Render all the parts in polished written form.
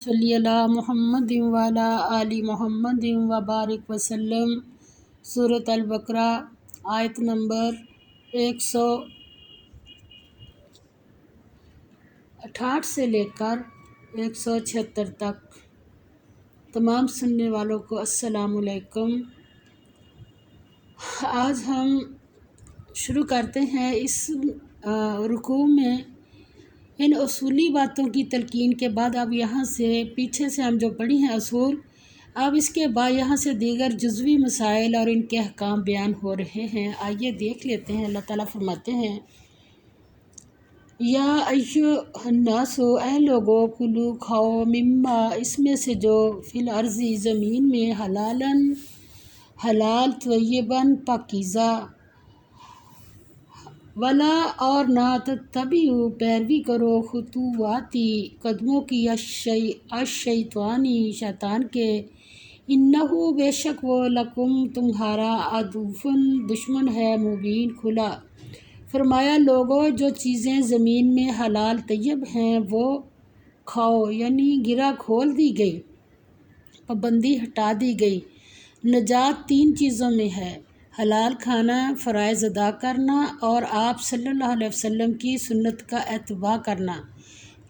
صلی اللہ محمد وعلی آل محمد وبارک وسلم۔ سورۃ البقرہ آیت نمبر 168 سے لے کر 176 تک۔ تمام سننے والوں کو السلام علیکم۔ آج ہم شروع کرتے ہیں اس رکوع میں ان اصولی باتوں کی تلقین کے بعد اب یہاں سے پیچھے سے ہم جو پڑھی ہیں اصول، اب اس کے بعد یہاں سے دیگر جزوی مسائل اور ان کے احکام بیان ہو رہے ہیں۔ آئیے دیکھ لیتے ہیں۔ اللہ تعالیٰ فرماتے ہیں یا ایھا الناس، اے لوگو، کلو کھاؤ، مما اس میں سے جو فی الارض زمین میں، حلال، طیباً پاکیزہ، ولا اور نہ تتبعوا پیروی کرو، خطواتی قدموں کی، الشیطانی شیطان کے، انہ بے شک وہ، لکم تمہارا، عدوٌ دشمن ہے، مبین کھلا۔ فرمایا لوگو، جو چیزیں زمین میں حلال طیب ہیں وہ کھاؤ، یعنی گرہ کھول دی گئی، پابندی ہٹا دی گئی۔ نجات 3 چیزوں میں ہے: حلال کھانا، فرائض ادا کرنا، اور آپ صلی اللہ علیہ وسلم کی سنت کا اتباع کرنا۔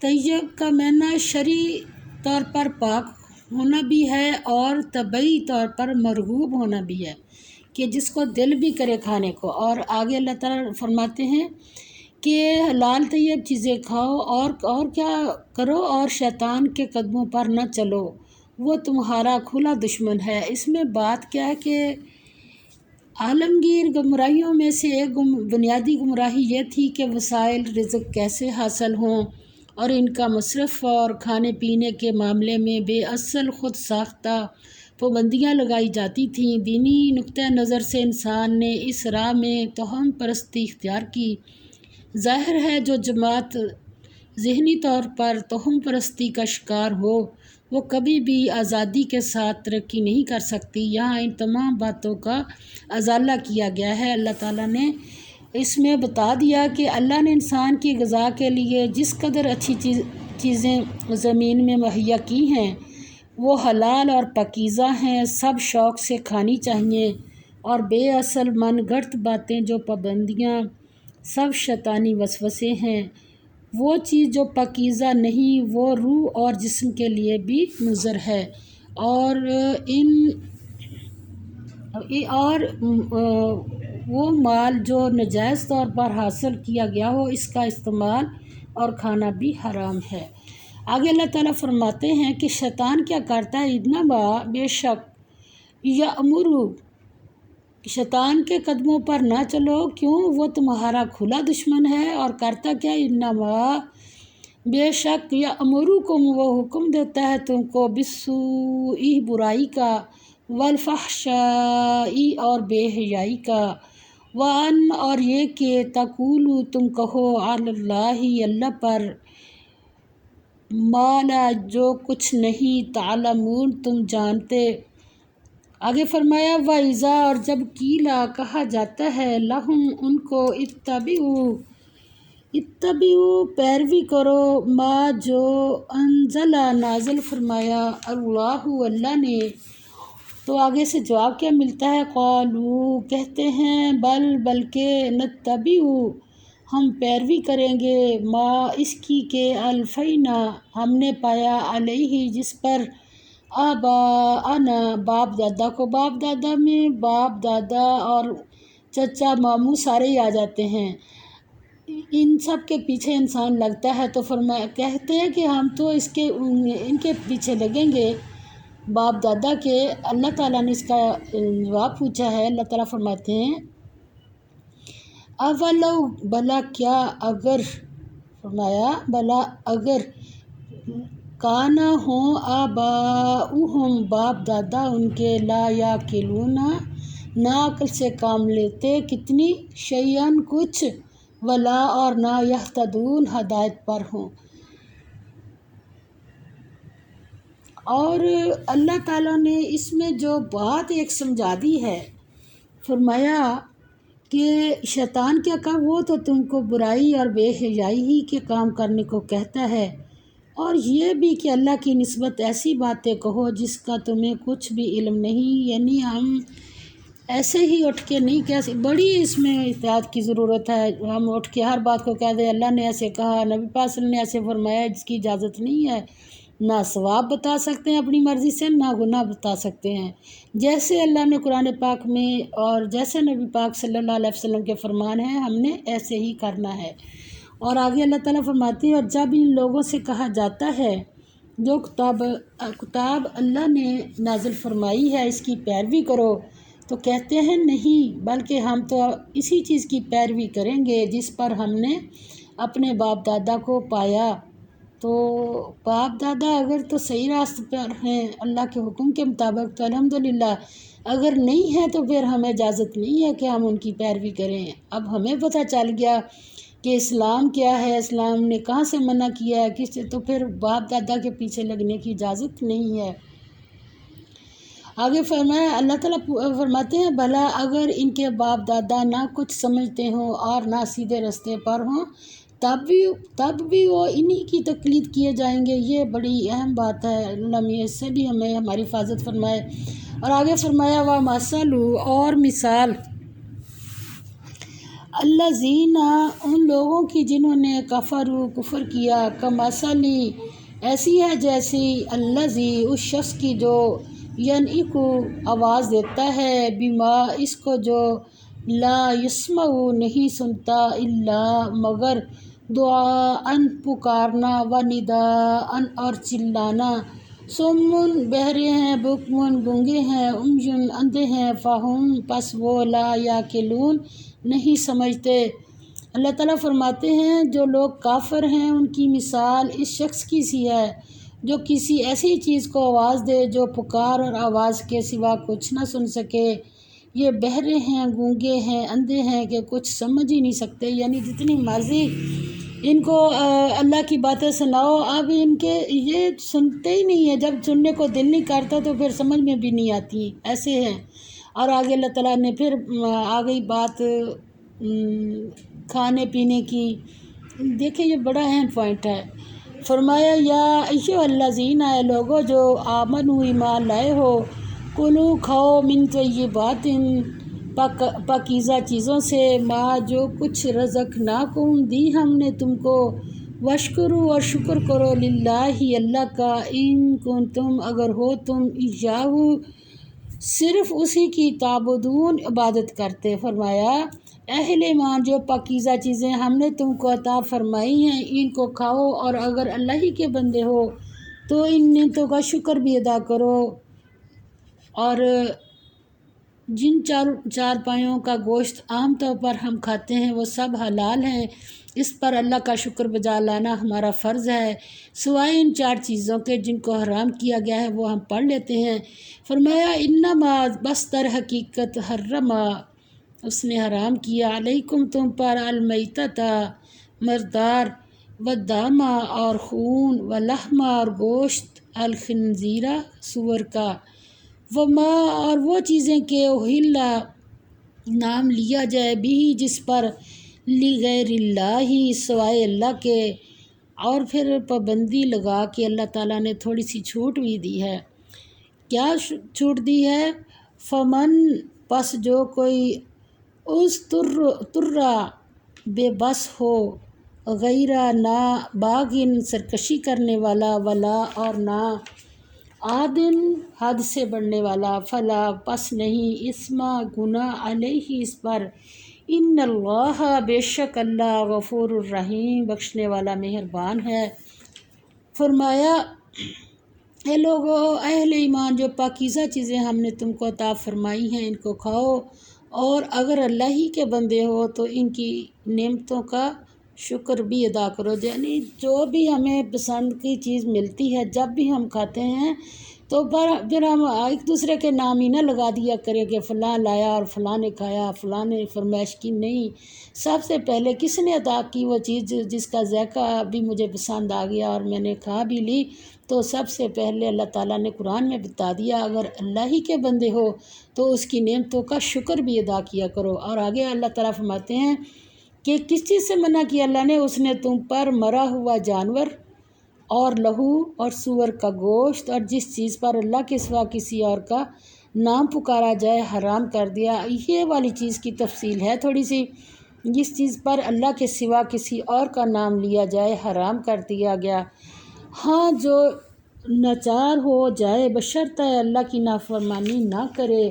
طیب کا معنی شرعی طور پر پاک ہونا بھی ہے اور طبعی طور پر مرغوب ہونا بھی ہے کہ جس کو دل بھی کرے کھانے کو۔ اور آگے اللہ تعالیٰ فرماتے ہیں کہ حلال طیب چیزیں کھاؤ اور کیا کرو، اور شیطان کے قدموں پر نہ چلو، وہ تمہارا کھلا دشمن ہے۔ اس میں بات کیا ہے کہ عالمگیر گمراہیوں میں سے ایک بنیادی گمراہی یہ تھی کہ وسائل رزق کیسے حاصل ہوں، اور ان کا مصرف اور کھانے پینے کے معاملے میں بے اصل خود ساختہ پابندیاں لگائی جاتی تھیں۔ دینی نقطہ نظر سے انسان نے اس راہ میں توہم پرستی اختیار کی۔ ظاہر ہے جو جماعت ذہنی طور پر توہم پرستی کا شکار ہو وہ کبھی بھی آزادی کے ساتھ ترقی نہیں کر سکتی۔ یہاں ان تمام باتوں کا ازالہ کیا گیا ہے۔ اللہ تعالیٰ نے اس میں بتا دیا کہ اللہ نے انسان کی غذا کے لیے جس قدر اچھی چیزیں زمین میں مہیا کی ہیں وہ حلال اور پاکیزہ ہیں، سب شوق سے کھانی چاہیے، اور بے اصل من گھڑت باتیں جو پابندیاں سب شیطانی وسوسے ہیں۔ وہ چیز جو پاکیزہ نہیں وہ روح اور جسم کے لیے بھی مضر ہے، اور وہ مال جو ناجائز طور پر حاصل کیا گیا ہو اس کا استعمال اور کھانا بھی حرام ہے۔ آگے اللہ تعالیٰ فرماتے ہیں کہ شیطان کیا کرتا ہے، انما بے شک، یأمر، شیطان کے قدموں پر نہ چلو، کیوں، وہ تمہارا کھلا دشمن ہے، اور کرتا کیا، انما بے شک، یأمرکم، وہ حکم دیتا ہے تم کو، بالسوء برائی کا، والفحشاء اور بے حیائی کا، وان اور یہ کہ تقولوا تم کہو، علی اللہ اللہ پر، ما لا جو کچھ نہیں، تعلمون تم جانتے۔ آگے فرمایا وَإِذَا اور جب قیلا کہا جاتا ہے، لہم ان کو، اتبعوا پیروی کرو، ما جو انزل نازل فرمایا اللہ نے، تو آگے سے جواب کیا ملتا ہے، قالوا کہتے ہیں، بلکہ، نتبع ہم پیروی کریں گے، ما اس کی کہ، الفینا ہم نے پایا، علیہ جس پر، آباءنا باپ دادا کو۔ باپ دادا میں باپ دادا اور چچا ماموں سارے ہی آ جاتے ہیں، ان سب کے پیچھے انسان لگتا ہے، تو کہتے ہیں کہ ہم تو ان کے پیچھے لگیں گے، باپ دادا کے۔ اللہ تعالیٰ نے اس کا جواب پوچھا ہے۔ اللہ تعالیٰ فرماتے ہیں اولو بھلا کیا اگر، فرمایا بھلا اگر، کانا ہوں، آباؤہم باپ دادا ان کے، لا یعقلون نہ عقل سے کام لیتے، کتنی، شیئاً کچھ، ولا اور نہ، یہتدون ہدایت پر ہوں۔ اور اللہ تعالیٰ نے اس میں جو بات ایک سمجھا دی ہے، فرمایا کہ شیطان کیا کہا، وہ تو تم کو برائی اور بے حیائی ہی کے کام کرنے کو کہتا ہے، اور یہ بھی کہ اللہ کی نسبت ایسی باتیں کہو جس کا تمہیں کچھ بھی علم نہیں، یعنی ہم ایسے ہی اٹھ کے نہیں کہہ سکتے، بڑی اس میں احتیاط کی ضرورت ہے۔ ہم اٹھ کے ہر بات کو کہہ دیں اللہ نے ایسے کہا، نبی پاک صلی اللہ علیہ وسلم نے ایسے فرمایا، جس کی اجازت نہیں ہے۔ نہ ثواب بتا سکتے ہیں اپنی مرضی سے، نہ گناہ بتا سکتے ہیں، جیسے اللہ نے قرآن پاک میں اور جیسے نبی پاک صلی اللہ علیہ وسلم کے فرمان ہیں ہم نے ایسے ہی کرنا ہے۔ اور آگے اللہ تعالیٰ فرماتے ہیں، اور جب ان لوگوں سے کہا جاتا ہے جو کتاب اللہ نے نازل فرمائی ہے اس کی پیروی کرو، تو کہتے ہیں نہیں، بلکہ ہم تو اسی چیز کی پیروی کریں گے جس پر ہم نے اپنے باپ دادا کو پایا۔ تو باپ دادا اگر تو صحیح راستے پر ہیں اللہ کے حکم کے مطابق تو الحمدللہ، اگر نہیں ہے تو پھر ہمیں اجازت نہیں ہے کہ ہم ان کی پیروی کریں۔ اب ہمیں پتہ چل گیا کہ اسلام کیا ہے، اسلام نے کہاں سے منع کیا ہے، کس سے، تو پھر باپ دادا کے پیچھے لگنے کی اجازت نہیں ہے۔ آگے فرمایا، اللہ تعالیٰ فرماتے ہیں، بھلا اگر ان کے باپ دادا نہ کچھ سمجھتے ہوں اور نہ سیدھے راستے پر ہوں تب بھی وہ انہی کی تقلید کیے جائیں گے۔ یہ بڑی اہم بات ہے، اللہ اس سے بھی ہمیں ہماری حفاظت فرمائے۔ اور آگے فرمایا، وَمَثَلُ، اور مثال، الذین، ان لوگوں کی جنہوں نے کفر کیا، کمثل، ایسی ہے جیسی الذی، اس شخص کی جو ینعق، آواز دیتا ہے، بما، اس کو جو لا یسمع، نہیں سنتا، الا، مگر دعاء، پکارنا، و نداء، اور چلانا، صم، بہرے ہیں، بکم، گونگے ہیں، عمی، اندھے ہیں، فہم، پس وہ، لا یعقلون، نہیں سمجھتے۔ اللہ تعالیٰ فرماتے ہیں جو لوگ کافر ہیں ان کی مثال اس شخص کی سی ہے جو کسی ایسی چیز کو آواز دے جو پکار اور آواز کے سوا کچھ نہ سن سکے۔ یہ بہرے ہیں، گونگے ہیں، اندھے ہیں کہ کچھ سمجھ ہی نہیں سکتے، یعنی جتنی مرضی ان کو اللہ کی باتیں سناؤ، اب ان کے یہ سنتے ہی نہیں ہیں، جب سننے کو دل نہیں کرتا تو پھر سمجھ میں بھی نہیں آتی، ایسے ہیں۔ اور آگے اللہ تعالیٰ نے پھر آ گئی بات کھانے پینے کی، دیکھیں یہ بڑا اہم پوائنٹ ہے۔ فرمایا، یا ایھا الذین، اے لوگو جو آمنو، ایمان لائے ہو، کلو، کھاؤ، من طیبات، پاکیزہ چیزوں سے، ما، جو کچھ رزقناکم، دی ہم نے تم کو، واشکروا، اور شکر کرو، للہ، اللہ کا، ان کنتم، اگر ہو تم، ایاہ، صرف اسی کی، تعبدون، عبادت کرتے۔ فرمایا، اہل ایمان، جو پاکیزہ چیزیں ہم نے تم کو عطا فرمائی ہیں ان کو کھاؤ، اور اگر اللہ ہی کے بندے ہو تو ان نعمتوں کا شکر بھی ادا کرو۔ اور جن چار پایوں کا گوشت عام طور پر ہم کھاتے ہیں وہ سب حلال ہیں، اس پر اللہ کا شکر بجا لانا ہمارا فرض ہے، سوائے ان 4 چیزوں کے جن کو حرام کیا گیا ہے وہ ہم پڑھ لیتے ہیں۔ فرمایا، انما، بس در حقیقت، حرما، اس نے حرام کیا، علیکم، تم پر، المیتۃ، مردار، والدم، اور خون، واللحم، اور گوشت، الخنزیر، سور کا، وما، اور وہ چیزیں کہ اہل، نام لیا جائے، بھی، جس پر، لغیر اللہ، سوائے اللہ کے۔ اور پھر پابندی لگا کے اللہ تعالیٰ نے تھوڑی سی چھوٹ بھی دی ہے۔ کیا چھوٹ دی ہے؟ فمن، پس جو کوئی، اس ترا، بے بس ہو، غیر، نہ، باغن، سرکشی کرنے والا، ولا، اور نہ، عادن، حد سے بڑھنے والا، فلا، پس نہیں، اسم، گناہ، علیہ، اس پر، ان اللہ، بے شک اللہ، غفور الرحیم، بخشنے والا مہربان ہے۔ فرمایا، اے لوگو، اہل ایمان، جو پاکیزہ چیزیں ہم نے تم کو عطا فرمائی ہیں ان کو کھاؤ، اور اگر اللہ ہی کے بندے ہو تو ان کی نعمتوں کا شکر بھی ادا کرو، یعنی جو بھی ہمیں پسند کی چیز ملتی ہے جب بھی ہم کھاتے ہیں تو پھر ہم ایک دوسرے کے نام ہی نہ لگا دیا کریں کہ فلاں لایا اور فلاں نے کھایا، فلاں نے فرمائش کی، نہیں، سب سے پہلے کس نے عطا کی وہ چیز جس کا ذائقہ بھی مجھے پسند آ گیا اور میں نے کھا بھی لی، تو سب سے پہلے اللہ تعالیٰ نے قرآن میں بتا دیا اگر اللہ ہی کے بندے ہو تو اس کی نعمتوں کا شکر بھی ادا کیا کرو۔ اور آگے اللہ تعالیٰ فرماتے ہیں کہ کس چیز سے منع کیا اللہ نے، اس نے تم پر مرا ہوا جانور اور لہو اور سور کا گوشت اور جس چیز پر اللہ کے سوا کسی اور کا نام پکارا جائے حرام کر دیا۔ یہ والی چیز کی تفصیل ہے تھوڑی سی، جس چیز پر اللہ کے سوا کسی اور کا نام لیا جائے حرام کر دیا گیا۔ ہاں جو ناچار ہو جائے بشرطِ اللہ کی نافرمانی نہ کرے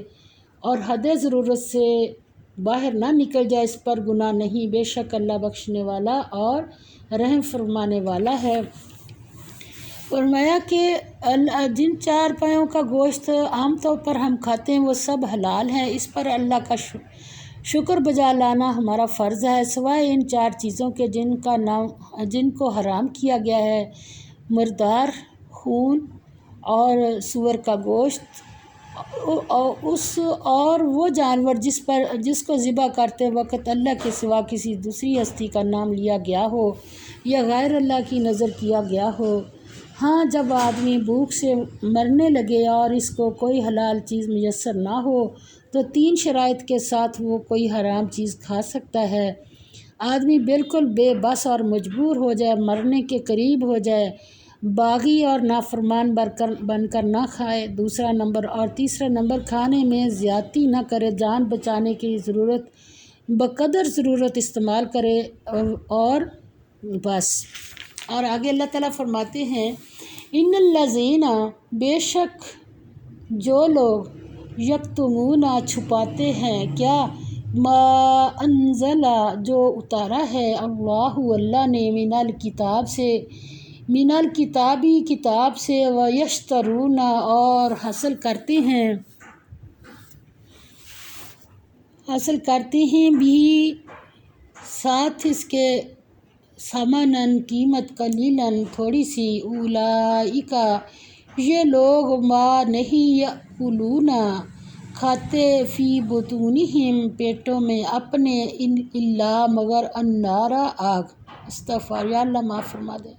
اور حد ضرورت سے باہر نہ نکل جائے، اس پر گناہ نہیں، بے شک اللہ بخشنے والا اور رحم فرمانے والا ہے۔ فرمایا کہ جن چار پایوں کا گوشت عام طور پر ہم کھاتے ہیں وہ سب حلال ہیں، اس پر اللہ کا شکر بجا لانا ہمارا فرض ہے، سوائے ان چار چیزوں کے جن کو حرام کیا گیا ہے: مردار خون اور سور کا گوشت، اور وہ جانور جس کو ذبح کرتے وقت اللہ کے سوا کسی دوسری ہستی کا نام لیا گیا ہو یا غیر اللہ کی نظر کیا گیا ہو۔ ہاں جب آدمی بھوک سے مرنے لگے اور اس کو کوئی حلال چیز میسر نہ ہو تو 3 شرائط کے ساتھ وہ کوئی حرام چیز کھا سکتا ہے۔ آدمی بالکل بے بس اور مجبور ہو جائے، مرنے کے قریب ہو جائے، باغی اور نافرمان بن کر نہ کھائے، دوسرا نمبر، اور تیسرا نمبر کھانے میں زیادتی نہ کرے، جان بچانے کی ضرورت بقدر ضرورت استعمال کرے اور بس۔ اور آگے اللہ تعالیٰ فرماتے ہیں ان الذین، بے شک جو لوگ یکتمون چھپاتے ہیں، کیا ما انزل جو اتارا ہے اللہ نے من الکتابی کتاب سے، ویشترون اور حاصل کرتے ہیں بھی ساتھ اس کے ثمناً قیمت، قلیلاً تھوڑی سی، اولئک یہ لوگ ما نہیں یأکلون کھاتے فی بطونہم پیٹوں میں اپنے، الا مگر النار آگ، استغفار یا اللہ معاف فرما دے،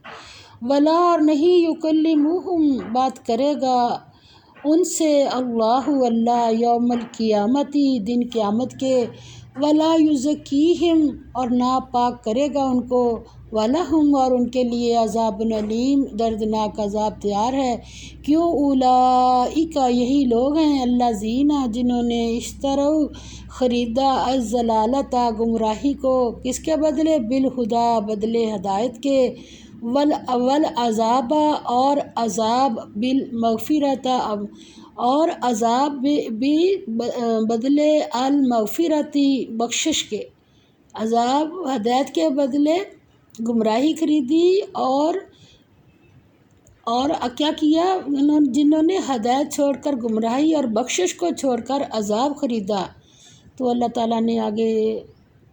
ولا اور نہیں یکلمہم بات کرے گا ان سے اللہ یوم القیامتی دن قیامت کے، ولا یزکیہم اور نا پاک کرے گا ان کو، ولہم اور ان کے لیے عذاب علیم دردناک عذاب تیار ہے۔ کیوں؟ اولئک یہی لوگ ہیں، الذین جنہوں نے اشتروا خریدا الضلالۃ گمراہی کو، کس کے بدلے؟ بالہدیٰ بدلے ہدایت کے، والعذاب اور عذاب بالمغفرۃ اور عذاب بھی بدلے المغفرتی بخشش کے، عذاب ہدایت کے بدلے گمراہی خریدی اور کیا کیا جنہوں نے ہدایت چھوڑ کر گمراہی اور بخشش کو چھوڑ کر عذاب خریدا۔ تو اللہ تعالیٰ نے آگے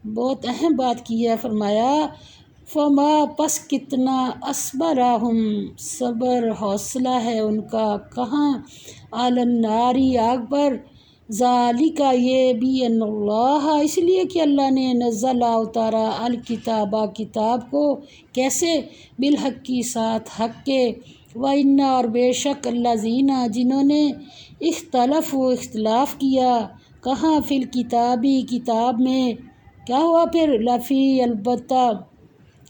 بہت اہم بات کی ہے، فرمایا فما پس کتنا اصبرہم صبر حوصلہ ہے ان کا، کہاں؟ علی النار آگ پر، ذالک یہ بھی ان اللہ اس لیے کہ اللہ نے نزل اتارا الکتاب کتاب کو، کیسے؟ بالحق کی ساتھ حق کے، وَإِنَّ اور بے شک الذین جنہوں نے اختلاف کیا، کہاں؟ فی الکتابی کتاب میں، کیا ہوا پھر؟ لفی البتہ،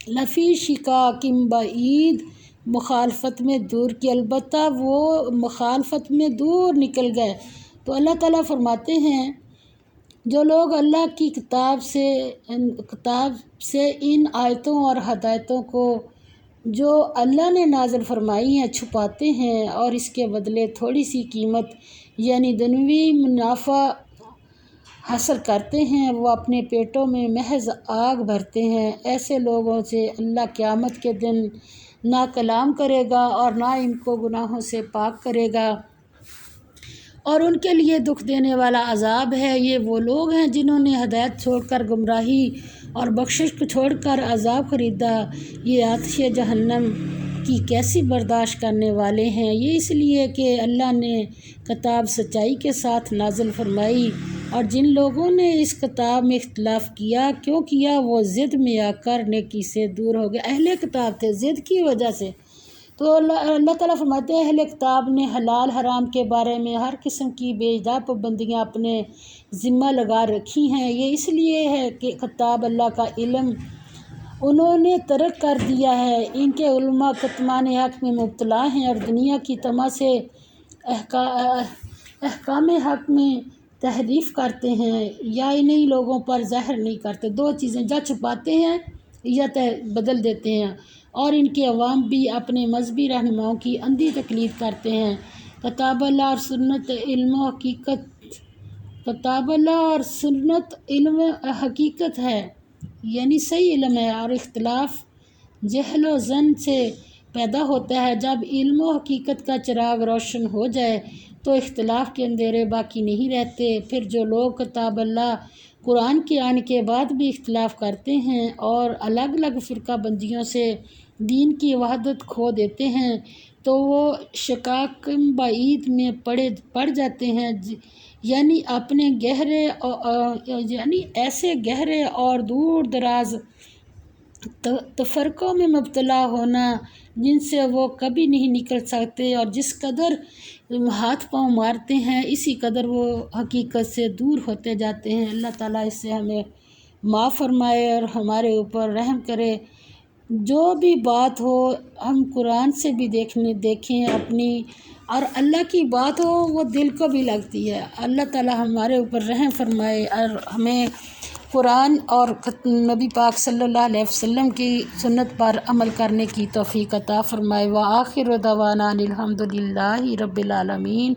لفی شقاق بعید مخالفت میں دور کی، البتہ وہ مخالفت میں دور نکل گئے۔ تو اللہ تعالیٰ فرماتے ہیں جو لوگ اللہ کی کتاب سے ان آیتوں اور ہدایتوں کو جو اللہ نے نازل فرمائی ہیں چھپاتے ہیں اور اس کے بدلے تھوڑی سی قیمت یعنی دنیوی منافع حاصل کرتے ہیں، وہ اپنے پیٹوں میں محض آگ بھرتے ہیں، ایسے لوگوں سے اللہ قیامت کے دن نہ کلام کرے گا اور نہ ان کو گناہوں سے پاک کرے گا، اور ان کے لیے دکھ دینے والا عذاب ہے۔ یہ وہ لوگ ہیں جنہوں نے ہدایت چھوڑ کر گمراہی اور بخشش کو چھوڑ کر عذاب خریدا، یہ آتش جہنم کی کیسی برداشت کرنے والے ہیں۔ یہ اس لیے کہ اللہ نے کتاب سچائی کے ساتھ نازل فرمائی، اور جن لوگوں نے اس کتاب میں اختلاف کیا، کیوں کیا؟ وہ ضد میں آ کر نیکی سے دور ہو گئے، اہل کتاب تھے، ضد کی وجہ سے۔ تو اللہ تعالیٰ فرماتے ہیں اہل کتاب نے حلال حرام کے بارے میں ہر قسم کی بے جا پابندیاں اپنے ذمہ لگا رکھی ہیں، یہ اس لیے ہے کہ کتاب اللہ کا علم انہوں نے ترک کر دیا ہے۔ ان کے علماء کتمان حق میں مبتلا ہیں اور دنیا کی طمع سے احکام حق میں تحریف کرتے ہیں، یا انہی لوگوں پر ظاہر نہیں کرتے۔ دو چیزیں، یا چھپاتے ہیں یا بدل دیتے ہیں، اور ان کے عوام بھی اپنے مذہبی رہنماؤں کی اندھی تقلید کرتے ہیں۔ کتاب اللہ اور سنت علم حقیقت ہے، یعنی صحیح علم ہے، اور اختلاف جہل و ظن سے پیدا ہوتا ہے۔ جب علم و حقیقت کا چراغ روشن ہو جائے تو اختلاف کے اندھیرے باقی نہیں رہتے۔ پھر جو لوگ کتاب اللہ قرآن کے آنے کے بعد بھی اختلاف کرتے ہیں اور الگ الگ فرقہ بندیوں سے دین کی وحدت کھو دیتے ہیں تو وہ شقاق بعید میں پڑ جاتے ہیں، یعنی ایسے گہرے اور دور دراز تفرقوں میں مبتلا ہونا جن سے وہ کبھی نہیں نکل سکتے، اور جس قدر ہاتھ پاؤں مارتے ہیں اسی قدر وہ حقیقت سے دور ہوتے جاتے ہیں۔ اللہ تعالیٰ اس سے ہمیں معاف فرمائے اور ہمارے اوپر رحم کرے۔ جو بھی بات ہو ہم قرآن سے بھی دیکھیں اپنی، اور اللہ کی بات ہو وہ دل کو بھی لگتی ہے۔ اللہ تعالیٰ ہمارے اوپر رحم فرمائے اور ہمیں قرآن اور نبی پاک صلی اللہ علیہ وسلم کی سنت پر عمل کرنے کی توفیق عطا فرمائے۔ وآخر دعوانا الحمد للہ رب العالمین۔